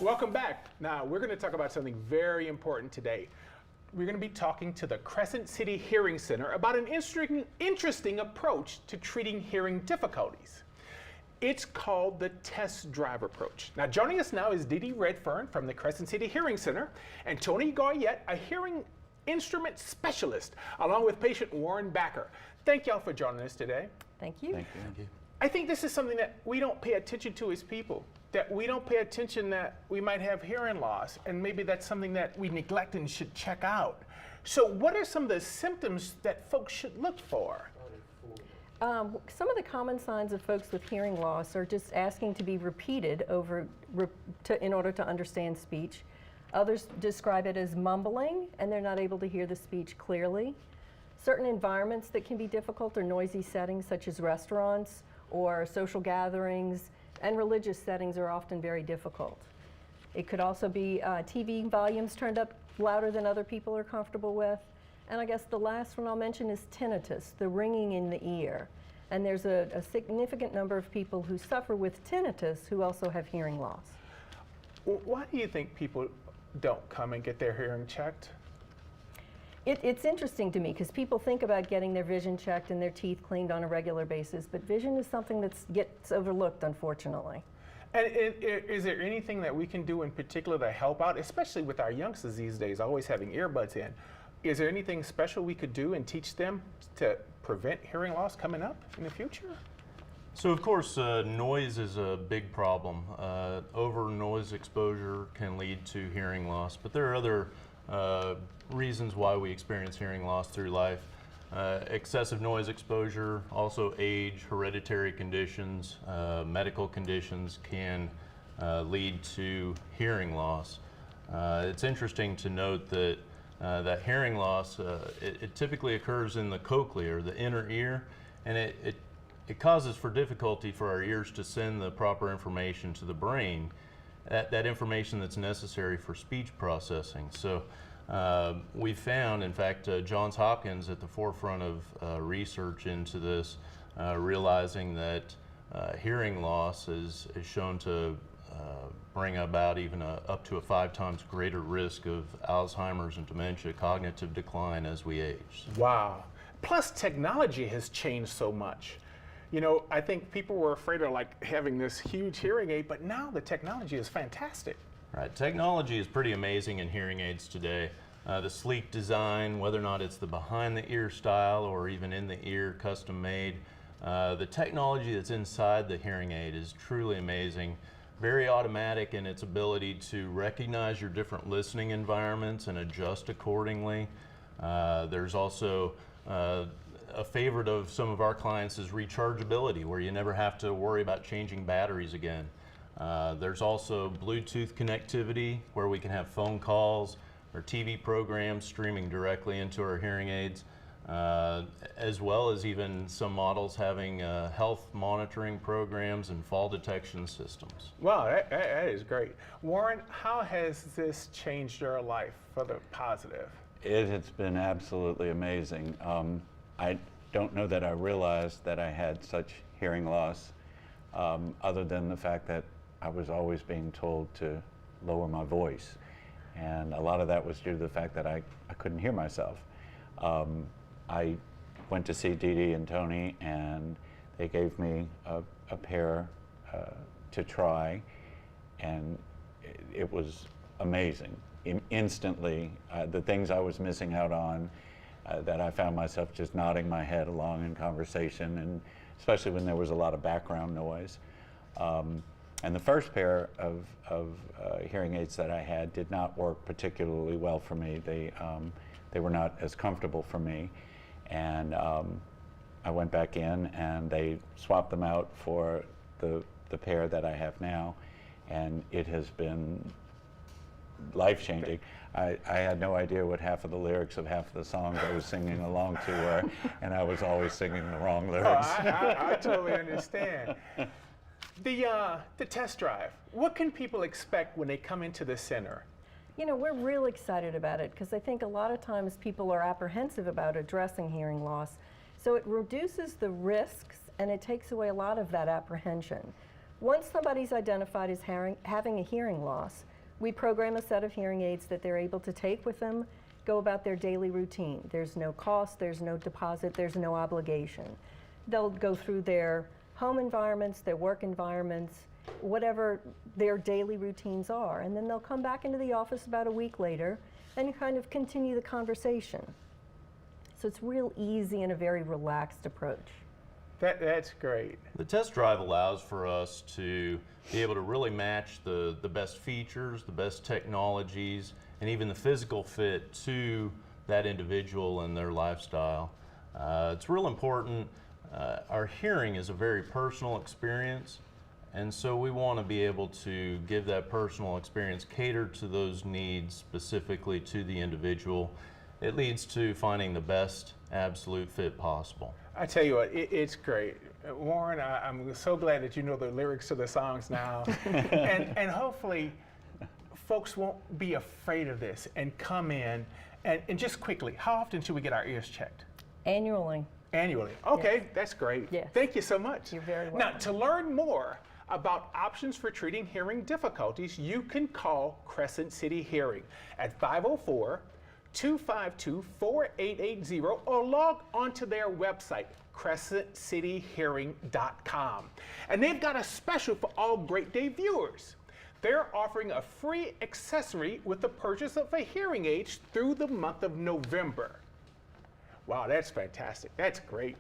Welcome back. Now, we're going to talk about something very important today. We're going to be talking to the Crescent City Hearing Center about an interesting approach to treating hearing difficulties. It's called the test drive approach. Now, joining us now is Dee Dee Redfern from the Crescent City Hearing Center and Tony Goyette, a hearing instrument specialist, along with patient Warren Backer. Thank y'all for joining us today. Thank you. Thank you. Thank you. I think this is something that we don't pay attention to as people, that we don't pay attention that we might have hearing loss, and maybe that's something that we neglect and should check out. So what are some of the symptoms that folks should look for? Some of the common signs of folks with hearing loss are just asking to be repeated in order to understand speech. Others describe it as mumbling, and they're not able to hear the speech clearly. Certain environments that can be difficult are noisy settings such as restaurants or social gatherings, and religious settings are often very difficult. It could also be TV volumes turned up louder than other people are comfortable with. And I guess the last one I'll mention is tinnitus, the ringing in the ear. And there's a significant number of people who suffer with tinnitus who also have hearing loss. Why do you think people don't come and get their hearing checked? It's interesting to me because people think about getting their vision checked and their teeth cleaned on a regular basis, but vision is something that gets overlooked, unfortunately. And is there anything that we can do in particular to help out, especially with our youngsters these days, always having earbuds in? Is there anything special we could do and teach them to prevent hearing loss coming up in the future? So of course, noise is a big problem. Over noise exposure can lead to hearing loss, but there are other reasons why we experience hearing loss through life. Excessive noise exposure, also age, hereditary conditions, medical conditions can lead to hearing loss. It's interesting to note that that hearing loss, it typically occurs in the cochlea, or the inner ear, and it causes for difficulty for our ears to send the proper information to the brain, that information that's necessary for speech processing. So we found, in fact, Johns Hopkins at the forefront of research into this, realizing that hearing loss is shown to bring about even up to a 5 times greater risk of Alzheimer's and dementia, cognitive decline as we age. Wow. Plus, technology has changed so much. You know, I think people were afraid of having this huge hearing aid, but now the technology is fantastic. Right, technology is pretty amazing in hearing aids today. The sleek design, whether or not it's the behind the ear style or even in the ear custom made, the technology that's inside the hearing aid is truly amazing. Very automatic in its ability to recognize your different listening environments and adjust accordingly. There's also a favorite of some of our clients is rechargeability, where you never have to worry about changing batteries again. There's also Bluetooth connectivity, where we can have phone calls or TV programs streaming directly into our hearing aids, as well as even some models having health monitoring programs and fall detection systems. Wow, that is great. Warren, how has this changed your life for the positive? It has been absolutely amazing. I don't know that I realized that I had such hearing loss, other than the fact that I was always being told to lower my voice. And a lot of that was due to the fact that I couldn't hear myself. I went to see Dee Dee and Tony, and they gave me a pair to try, and it was amazing. Instantly, the things I was missing out on, that I found myself just nodding my head along in conversation, and especially when there was a lot of background noise. And the first pair of hearing aids that I had did not work particularly well for me. They were not as comfortable for me. And I went back in and they swapped them out for the pair that I have now. And it has been life-changing. I had no idea what half of the lyrics of half of the songs I was singing along to were, and I was always singing the wrong lyrics. Oh, I totally understand. The test drive, what can people expect when they come into the center? You know, we're real excited about it because I think a lot of times people are apprehensive about addressing hearing loss. So it reduces the risks and it takes away a lot of that apprehension. Once somebody's identified as having a hearing loss, we program a set of hearing aids that they're able to take with them, go about their daily routine. There's no cost, there's no deposit, there's no obligation. They'll go through their home environments, their work environments, whatever their daily routines are, and then they'll come back into the office about a week later and kind of continue the conversation. So it's real easy and a very relaxed approach. That's great. The test drive allows for us to be able to really match the best features, the best technologies, and even the physical fit to that individual and their lifestyle. It's real important. Our hearing is a very personal experience, and so we want to be able to give that personal experience, cater to those needs specifically to the individual. It leads to finding the best absolute fit possible. I tell you what, it's great. Warren, I'm so glad that you know the lyrics to the songs now. and hopefully folks won't be afraid of this and come in. And just quickly, how often should we get our ears checked? Annually. Annually. Okay, Yes. that's great. Yes. Thank you so much. You're very Now, welcome. to learn more about options for treating hearing difficulties, you can call Crescent City Hearing at 504-252-4880 or log onto their website, crescentcityhearing.com. And they've got a special for all Great Day viewers. They're offering a free accessory with the purchase of a hearing aid through the month of November. Wow, that's fantastic. That's great.